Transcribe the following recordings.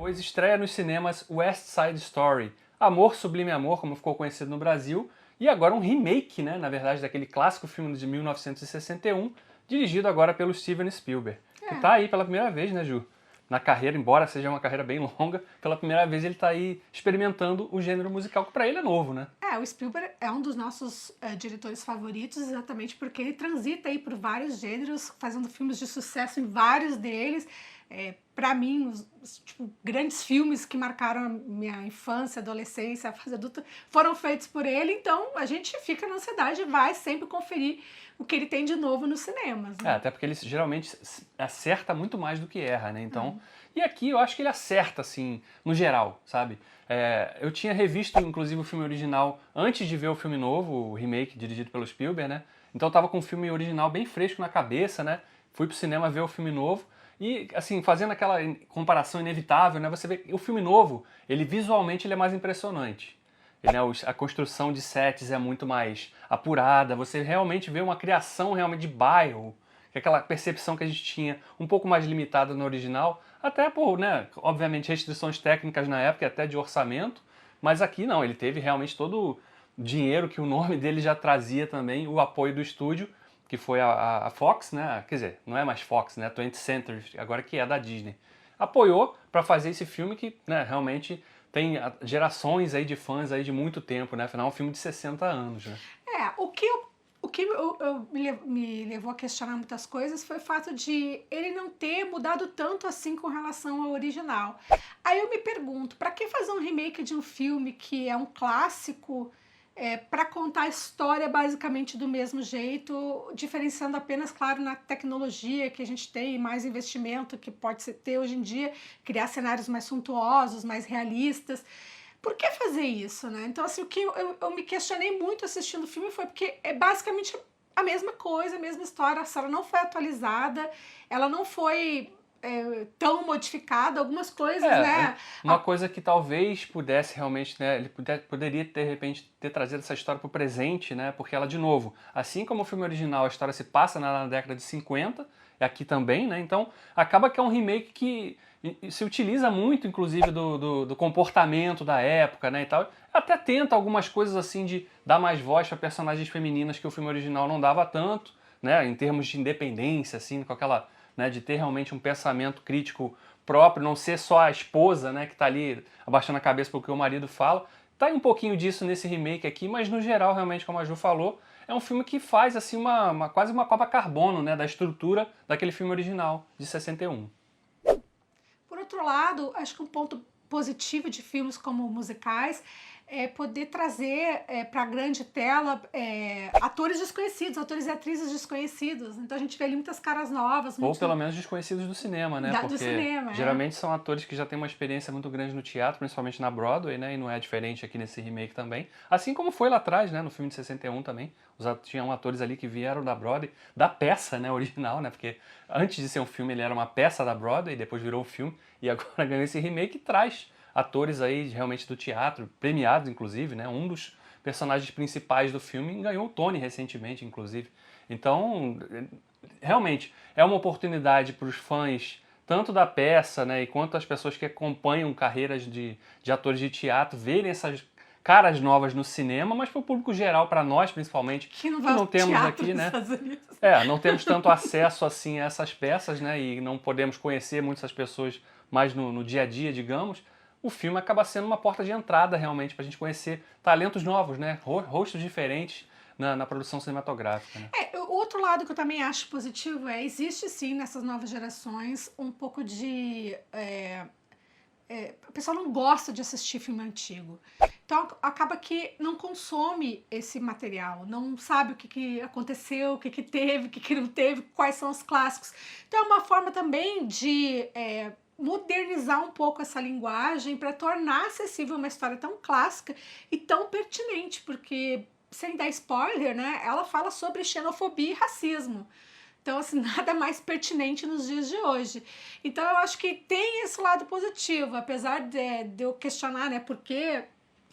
pois estreia nos cinemas West Side Story, Amor Sublime Amor, como ficou conhecido no Brasil, e agora um remake, né, na verdade, daquele clássico filme de 1961, dirigido agora pelo Steven Spielberg, que tá aí pela primeira vez, né, Ju? Na carreira, embora seja uma carreira bem longa, pela primeira vez ele tá aí experimentando o gênero musical, que pra ele é novo, né? O Spielberg é um dos nossos diretores favoritos, exatamente porque ele transita aí por vários gêneros, fazendo filmes de sucesso em vários deles. Para mim, os grandes filmes que marcaram a minha infância, adolescência, a fase adulta, foram feitos por ele, então a gente fica na ansiedade e vai sempre conferir o que ele tem de novo nos cinemas. Né? Até porque ele geralmente acerta muito mais do que erra, né? Então, e aqui eu acho que ele acerta, assim, no geral, sabe? Eu tinha revisto, inclusive, o filme original antes de ver o filme novo, o remake dirigido pelo Spielberg, né? Então eu tava com o filme original bem fresco na cabeça, né? Fui pro cinema ver o filme novo e, assim, fazendo aquela comparação inevitável, né? Você vê que o filme novo, ele visualmente ele é mais impressionante. A construção de sets é muito mais apurada, você realmente vê uma criação realmente de bairro, que é aquela percepção que a gente tinha um pouco mais limitada no original, até por, né, obviamente, restrições técnicas na época e até de orçamento, mas aqui não, ele teve realmente todo o dinheiro que o nome dele já trazia também, o apoio do estúdio, que foi a Fox, né, quer dizer, não é mais Fox, né, 20th Century, agora que é da Disney, apoiou para fazer esse filme que, né, realmente tem gerações aí de fãs aí de muito tempo, né? Afinal, é um filme de 60 anos, né? Me levou a questionar muitas coisas foi o fato de ele não ter mudado tanto assim com relação ao original. Aí eu me pergunto, para que fazer um remake de um filme que é um clássico para contar a história basicamente do mesmo jeito, diferenciando apenas, claro, na tecnologia que a gente tem, mais investimento que pode ter hoje em dia, criar cenários mais suntuosos, mais realistas. Por que fazer isso, né? Então, assim, o que eu me questionei muito assistindo o filme foi porque é basicamente a mesma coisa, a mesma história, a história não foi atualizada, ela não foi tão modificada, algumas coisas, né? Uma coisa que talvez pudesse realmente, né, ele poderia de repente ter trazido essa história para o presente, né, porque ela, de novo, assim como o filme original, a história se passa na década de 50, e aqui também, né, então acaba que é um remake que se utiliza muito, inclusive, do comportamento da época, né, e tal, até tenta algumas coisas assim de dar mais voz para personagens femininas que o filme original não dava tanto, né, em termos de independência, assim, com aquela, né, de ter realmente um pensamento crítico próprio, não ser só a esposa, né, que está ali abaixando a cabeça porque o marido fala. Tá um pouquinho disso nesse remake aqui, mas no geral, realmente, como a Ju falou, é um filme que faz assim quase uma cópia carbono, né, da estrutura daquele filme original de 61. Por outro lado, acho que um ponto positivo de filmes como musicais é poder trazer para a grande tela atores desconhecidos, atores e atrizes desconhecidos. Então a gente vê ali muitas caras novas. Ou pelo menos desconhecidos do cinema, né? Do cinema, geralmente são atores que já têm uma experiência muito grande no teatro, principalmente na Broadway, né? E não é diferente aqui nesse remake também. Assim como foi lá atrás, né? No filme de 61 também. Tinham atores ali que vieram da Broadway, da peça, né? Original, né? Porque antes de ser um filme ele era uma peça da Broadway, depois virou um filme. E agora ganhou esse remake e traz atores aí realmente do teatro, premiados inclusive, né? Um dos personagens principais do filme ganhou o Tony recentemente, inclusive. Então, realmente, é uma oportunidade para os fãs, tanto da peça, né, e quanto as pessoas que acompanham carreiras de atores de teatro, verem essas caras novas no cinema, mas para o público geral, para nós principalmente, que não temos aqui, né? Não temos tanto acesso assim a essas peças, né? E não podemos conhecer muitas pessoas mais no dia a dia, digamos. O filme acaba sendo uma porta de entrada realmente para a gente conhecer talentos novos, né? Rostos diferentes na produção cinematográfica. Né? O outro lado que eu também acho positivo existe sim nessas novas gerações um pouco de o pessoal não gosta de assistir filme antigo. Então acaba que não consome esse material, não sabe o que aconteceu, o que teve, o que não teve, quais são os clássicos. Então é uma forma também de modernizar um pouco essa linguagem para tornar acessível uma história tão clássica e tão pertinente, porque, sem dar spoiler, né, ela fala sobre xenofobia e racismo. Então, assim, nada mais pertinente nos dias de hoje. Então, eu acho que tem esse lado positivo, apesar de eu questionar, né, por que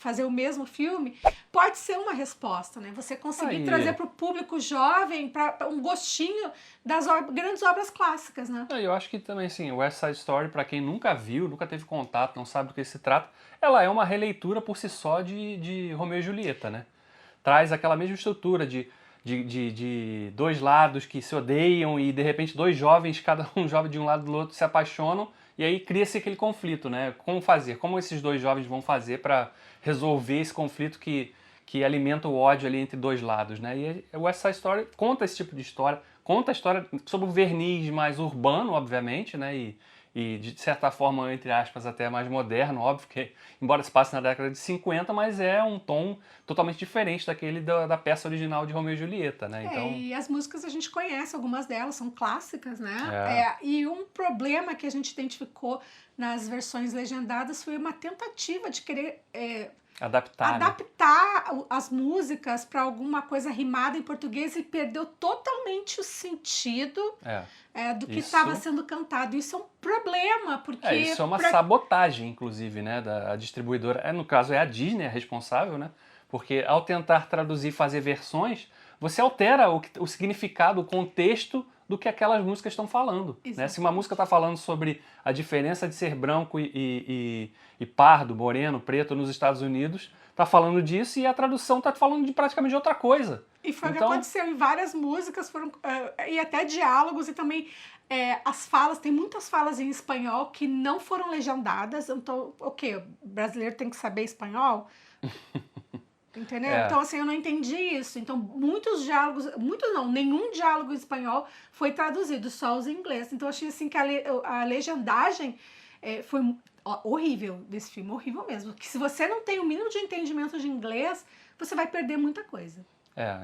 fazer o mesmo filme, pode ser uma resposta, né? Você conseguir trazer para o público jovem para um gostinho das grandes obras clássicas, né? Eu acho que também, assim, West Side Story, para quem nunca viu, nunca teve contato, não sabe do que se trata, ela é uma releitura por si só de Romeu e Julieta, né? Traz aquela mesma estrutura de dois lados que se odeiam e de repente dois jovens, cada um jovem de um lado do outro, se apaixonam e aí cria-se aquele conflito, né? Como fazer? Como esses dois jovens vão fazer para resolver esse conflito que alimenta o ódio ali entre dois lados, né? E o West Side Story conta esse tipo de história, conta a história sobre o verniz mais urbano, obviamente, né? E de certa forma, entre aspas, até mais moderno, óbvio que, embora se passe na década de 50, mas é um tom totalmente diferente daquele da peça original de Romeu e Julieta, né? Então, e as músicas a gente conhece, algumas delas são clássicas, né? É. E um problema que a gente identificou nas versões legendadas foi uma tentativa de querer adaptar as músicas para alguma coisa rimada em português e perdeu totalmente o sentido do que estava sendo cantado. Isso é um problema, porque... isso é uma sabotagem, inclusive, né, da distribuidora. No caso, é a Disney a responsável, né? Porque ao tentar traduzir e fazer versões, você altera o significado, o contexto do que aquelas músicas estão falando. Né? Se uma música está falando sobre a diferença de ser branco e pardo, moreno, preto nos Estados Unidos, está falando disso e a tradução está falando de praticamente outra coisa. E foi o que aconteceu em várias músicas, e até diálogos, e também as falas, tem muitas falas em espanhol que não foram legendadas. Então, o brasileiro tem que saber espanhol? Entendeu? Então, assim, eu não entendi isso. Então, nenhum diálogo em espanhol foi traduzido, só os em inglês. Então, eu achei assim que a legendagem foi horrível desse filme, horrível mesmo. Que se você não tem o mínimo de entendimento de inglês, você vai perder muita coisa.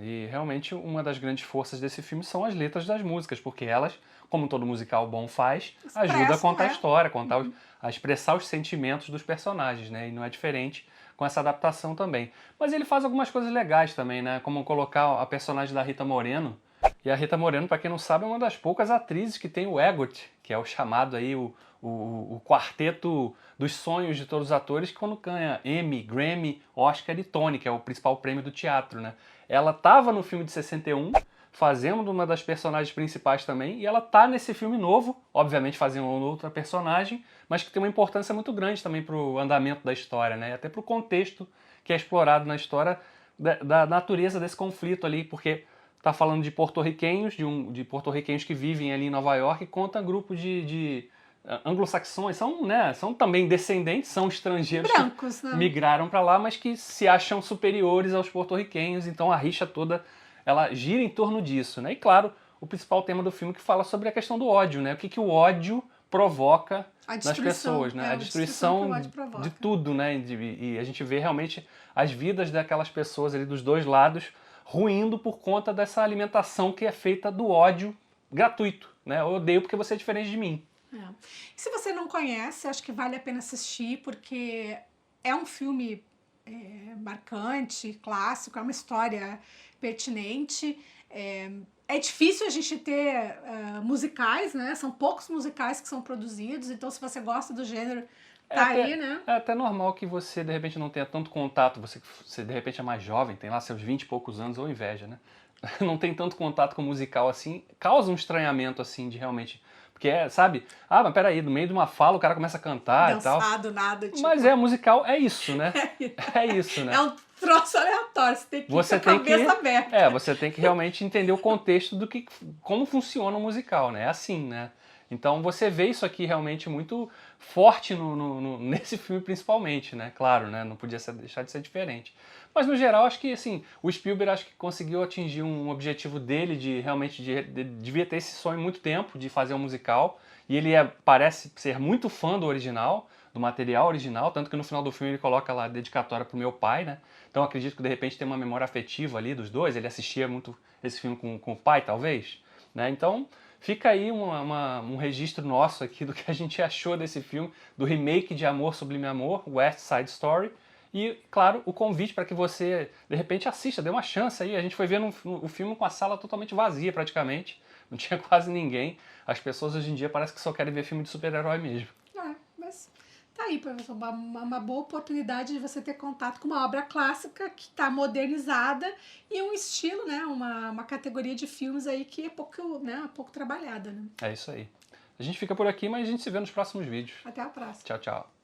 E realmente uma das grandes forças desse filme são as letras das músicas, porque elas, como todo musical bom faz, ajudam a contar a história, a expressar os sentimentos dos personagens, né? E não é diferente com essa adaptação também. Mas ele faz algumas coisas legais também, né? Como colocar a personagem da Rita Moreno. E a Rita Moreno, para quem não sabe, é uma das poucas atrizes que tem o EGOT, que é o chamado aí, o quarteto dos sonhos de todos os atores, que quando ganha Emmy, Grammy, Oscar e Tony, que é o principal prêmio do teatro, né? Ela estava no filme de 61, fazendo uma das personagens principais também, e ela tá nesse filme novo, obviamente fazendo outra personagem, mas que tem uma importância muito grande também para o andamento da história, né? Até para o contexto que é explorado na história da natureza desse conflito ali, porque tá falando de porto-riquenhos, de porto-riquenhos que vivem ali em Nova York, e conta um grupo de anglo-saxões, são também descendentes, são estrangeiros brancos, que né? migraram para lá, mas que se acham superiores aos porto-riquenhos, então a rixa toda ela gira em torno disso, né? E claro, o principal tema do filme que fala sobre a questão do ódio, né? O que o ódio provoca nas pessoas, né? A destruição de tudo, né? E a gente vê realmente as vidas daquelas pessoas ali dos dois lados ruindo por conta dessa alimentação que é feita do ódio gratuito, né? Eu odeio porque você é diferente de mim. Se você não conhece, acho que vale a pena assistir, porque é um filme marcante, clássico, é uma história pertinente. É difícil a gente ter musicais, né? São poucos musicais que são produzidos, então se você gosta do gênero, aí, né? É até normal que você, de repente, não tenha tanto contato, você de repente é mais jovem, tem lá seus 20 e poucos anos, ou inveja, né? Não tem tanto contato com o musical assim, causa um estranhamento assim de realmente... Porque sabe? Mas peraí, no meio de uma fala o cara começa a cantar dançar e tal. do nada, tipo... Mas musical é isso, né? É isso, né? É um troço aleatório, você tem que ir com a cabeça aberta. Você tem que realmente entender o contexto como funciona o musical, né? É assim, né? Então você vê isso aqui realmente muito forte nesse filme principalmente, né? Claro, né? Não podia deixar de ser diferente. Mas no geral, acho que assim, o Spielberg acho que conseguiu atingir um objetivo dele de realmente devia ter esse sonho há muito tempo de fazer um musical. E ele parece ser muito fã do original, do material original, tanto que no final do filme ele coloca lá a dedicatória pro meu pai, né? Então acredito que de repente tem uma memória afetiva ali dos dois, ele assistia muito esse filme com o pai, talvez, né? Então fica aí um registro nosso aqui do que a gente achou desse filme, do remake de Amor Sublime Amor, West Side Story. E, claro, o convite para que você, de repente, assista, dê uma chance aí. A gente foi vendo o filme com a sala totalmente vazia, praticamente. Não tinha quase ninguém. As pessoas hoje em dia parece que só querem ver filme de super-herói mesmo. Mas tá tá aí, professor, uma boa oportunidade de você ter contato com uma obra clássica que está modernizada e um estilo, né? Uma categoria de filmes aí que é pouco trabalhada, né? É isso aí. A gente fica por aqui, mas a gente se vê nos próximos vídeos. Até a próxima. Tchau, tchau.